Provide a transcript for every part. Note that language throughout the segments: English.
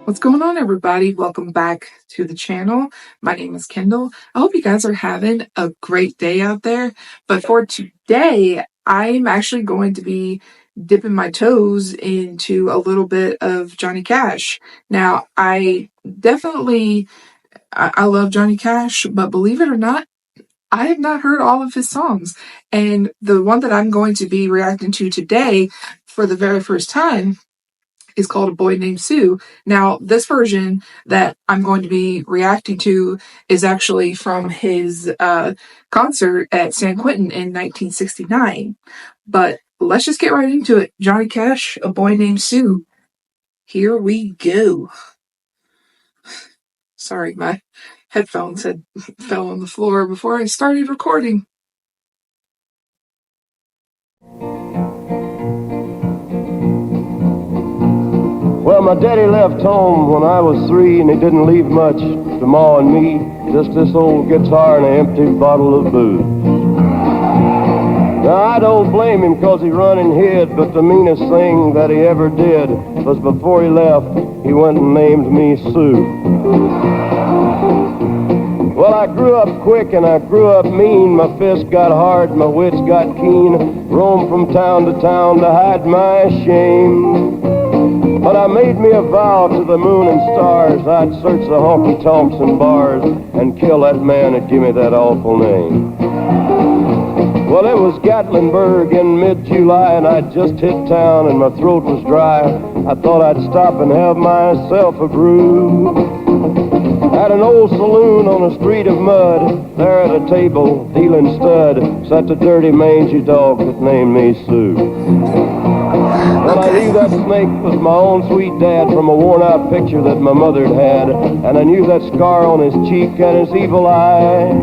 What's going on, everybody? Welcome back to the channel. My name is Kendall. I hope you guys are having a great day out there. But for today, I'm actually going to be dipping my toes into a little bit of Johnny Cash. Now, I love Johnny Cash, but believe it or not, I have not heard all of his songs. And the one that I'm going to be reacting to today for the very first time is called A Boy Named Sue. Now, this version that I'm going to be reacting to is actually from his concert at San Quentin in 1969. But let's just get right into it. Johnny Cash, A Boy Named Sue. Here we go. Sorry, my headphones had fell on the floor before I started recording. Well, my daddy left home when I was 3, and he didn't leave much to Ma and me, just this old guitar and an empty bottle of booze. Now, I don't blame him 'cause he run and hid, but the meanest thing that he ever did was before he left, he went and named me Sue. Well, I grew up quick and I grew up mean. My fists got hard, my wits got keen. Roamed from town to town to hide my shame. But I made me a vow to the moon and stars, I'd search the honky-tonks and bars and kill that man that gave me that awful name. Well, it was Gatlinburg in mid-July, and I'd just hit town and my throat was dry. I thought I'd stop and have myself a brew. At an old saloon on a street of mud, there at a table, dealing stud, sat the dirty, mangy dog that named me Sue. Well, I knew that snake was my own sweet dad from a worn-out picture that my mother had, and I knew that scar on his cheek and his evil eye.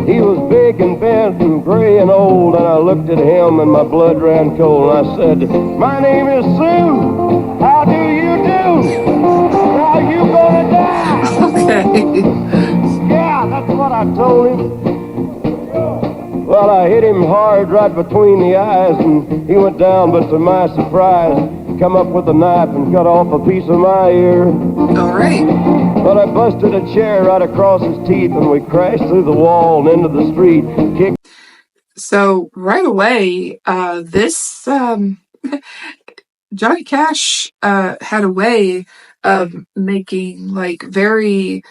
He was big and bent and gray and old, and I looked at him and my blood ran cold, and I said, "My name is Sue. How do you do? Now you gonna die." Okay. Yeah, that's what I told him. Well, I hit him hard right between the eyes, and he went down, but to my surprise, he come up with a knife and cut off a piece of my ear. All right. But I busted a chair right across his teeth, and we crashed through the wall and into the street, kicked. So right away, this Johnny Cash had a way of making like very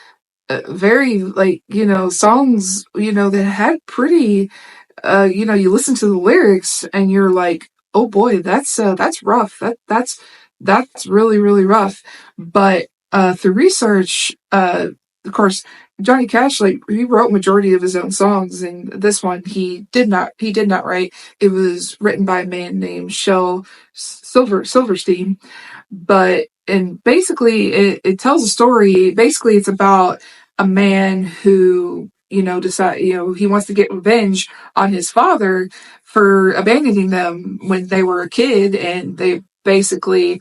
like songs that had pretty you listen to the lyrics and you're like, oh boy, that's rough, that's really rough. But through research, of course, Johnny Cash, like, he wrote majority of his own songs, and this one he did not write. It was written by a man named Shel Silverstein. And basically it tells a story. Basically it's about a man who he wants to get revenge on his father for abandoning them when they were a kid, and they basically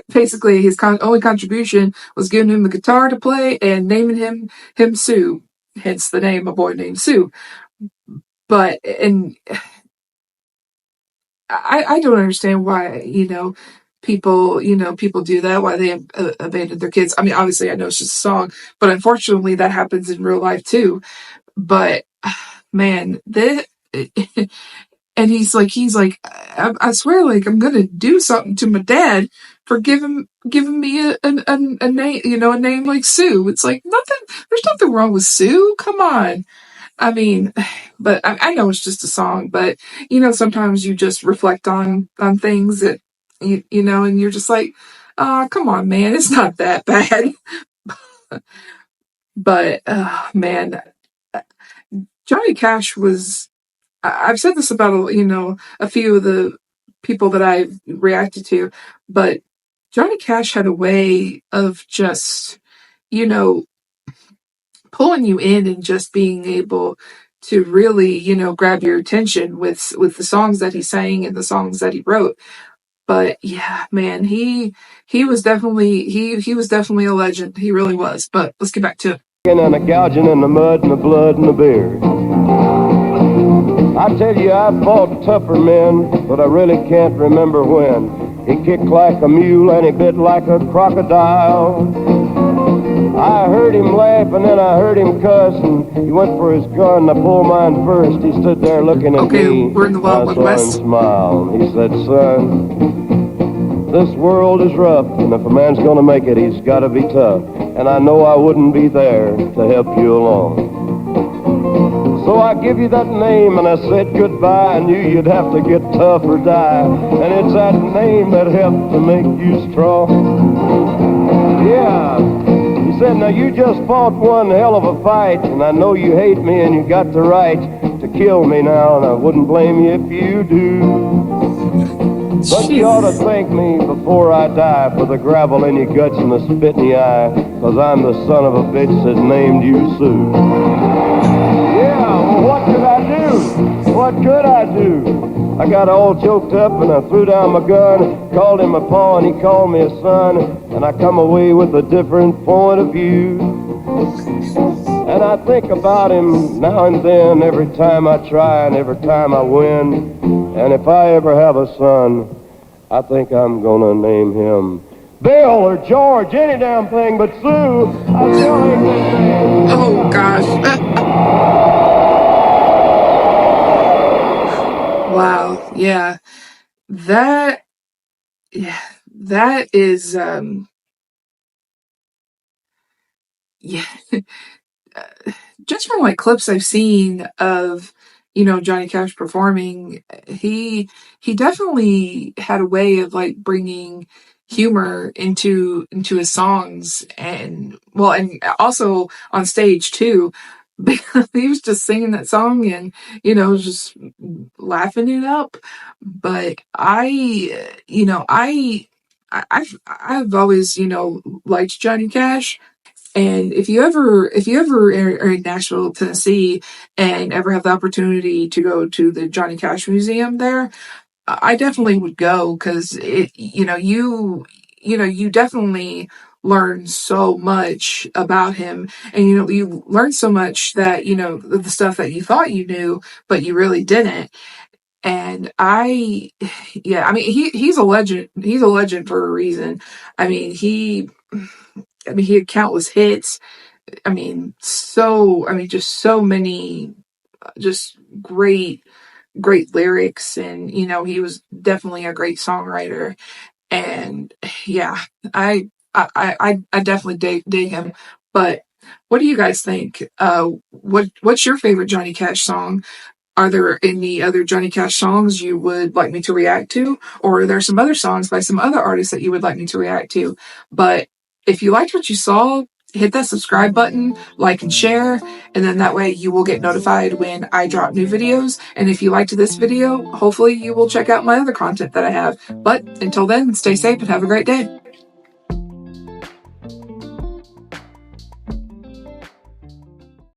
his only contribution was giving him the guitar to play and naming him Sue, hence the name A Boy Named Sue. But and I don't understand why people do that, why they abandon their kids. I mean, obviously I know it's just a song, but unfortunately that happens in real life too. But man, this and he's like, I swear, like, I'm gonna do something to my dad for giving me a name, a name like Sue. It's like, there's nothing wrong with Sue. Come on. I mean, but I know it's just a song, but sometimes you just reflect on things that and you're just like, come on, man, it's not that bad. But man, Johnny Cash was. I've said this about a few of the people that I've reacted to, but Johnny Cash had a way of just pulling you in and just being able to really grab your attention with the songs that he sang and the songs that he wrote. But yeah, man, he was definitely he was definitely a legend. He really was. But let's get back to it. And a gouging in the mud and the blood and the beard. I tell you, I've fought tougher men, but I really can't remember when. He kicked like a mule and he bit like a crocodile. I heard him laugh and then I heard him cuss, and he went for his gun. I pulled mine first. He stood there looking at Okay, me, we're in the and Wild I Wild saw him West. smile. He said, son, this world is rough, and if a man's gonna make it, he's gotta be tough. And I know I wouldn't be there to help you along. So I give you that name, and I said goodbye. I knew you'd have to get tough or die. And it's that name that helped to make you strong. Yeah. He said, now you just fought one hell of a fight, and I know you hate me and you got the right to kill me now, and I wouldn't blame you if you do. But you ought to Jesus. thank me before I die for the gravel in your guts and the spit in your eye, 'cause I'm the son of a bitch that named you Sue. Yeah, well, what could I do? What could I do? I got all choked up and I threw down my gun, called him a pa and he called me a son, and I come away with a different point of view. And I think about him now and then, every time I try and every time I win. And if I ever have a son, I think I'm gonna name him Bill or George, any damn thing but Sue. I still ain't been Oh gosh. Wow. Yeah. That yeah, that is yeah. Just from like clips I've seen of, Johnny Cash performing, he definitely had a way of like bringing humor into his songs, and well, and also on stage too, because he was just singing that song and just laughing it up. But I've always liked Johnny Cash. And if you ever are in Nashville, Tennessee, and ever have the opportunity to go to the Johnny Cash Museum there, I definitely would go, because you definitely learn so much about him, and you learn so much that the stuff that you thought you knew but you really didn't. And yeah, I mean, he's a legend. He's a legend for a reason. I mean, he had countless hits. Just so many, just great lyrics, and he was definitely a great songwriter. And yeah, I definitely dig him. But what do you guys think? What's your favorite Johnny Cash song? Are there any other Johnny Cash songs you would like me to react to? Or are there some other songs by some other artists that you would like me to react to? But if you liked what you saw, hit that subscribe button, like and share, and then that way you will get notified when I drop new videos. And if you liked this video, hopefully you will check out my other content that I have. But until then, stay safe and have a great day.